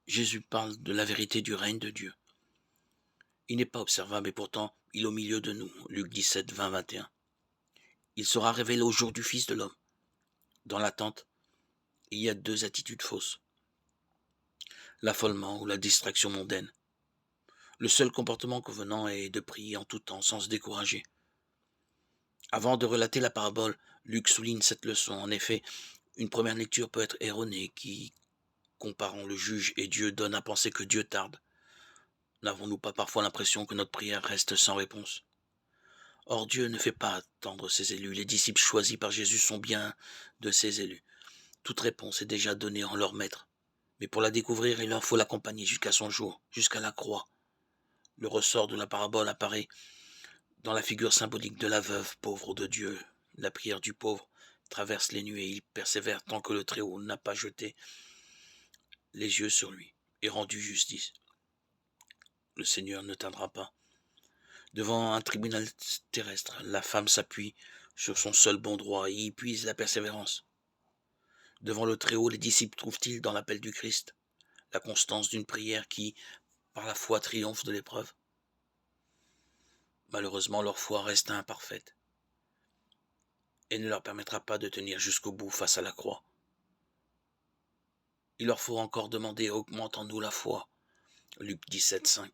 Jésus parle de la vérité du règne de Dieu. Il n'est pas observable et pourtant il est au milieu de nous. Luc 17, 20, 21. Il sera révélé au jour du Fils de l'homme. Dans l'attente, il y a deux attitudes fausses. L'affolement ou la distraction mondaine. Le seul comportement convenant est de prier en tout temps sans se décourager. Avant de relater la parabole, Luc souligne cette leçon. En effet, une première lecture peut être erronée qui, comparant le juge et Dieu, donne à penser que Dieu tarde. N'avons-nous pas parfois l'impression que notre prière reste sans réponse? Or Dieu ne fait pas attendre ses élus. Les disciples choisis par Jésus sont bien de ses élus. Toute réponse est déjà donnée en leur maître. Mais pour la découvrir, il leur faut l'accompagner jusqu'à son jour, jusqu'à la croix. Le ressort de la parabole apparaît dans la figure symbolique de la veuve pauvre de Dieu. La prière du pauvre traverse les nuées, il persévère tant que le Très-Haut n'a pas jeté les yeux sur lui et rendu justice. Le Seigneur ne tardera pas. Devant un tribunal terrestre, la femme s'appuie sur son seul bon droit et y puise la persévérance. Devant le Très-Haut, les disciples trouvent-ils dans l'appel du Christ la constance d'une prière qui, par la foi, triomphe de l'épreuve? Malheureusement, leur foi reste imparfaite et ne leur permettra pas de tenir jusqu'au bout face à la croix. Il leur faut encore demander: augmente en nous la foi. Luc 17, 5.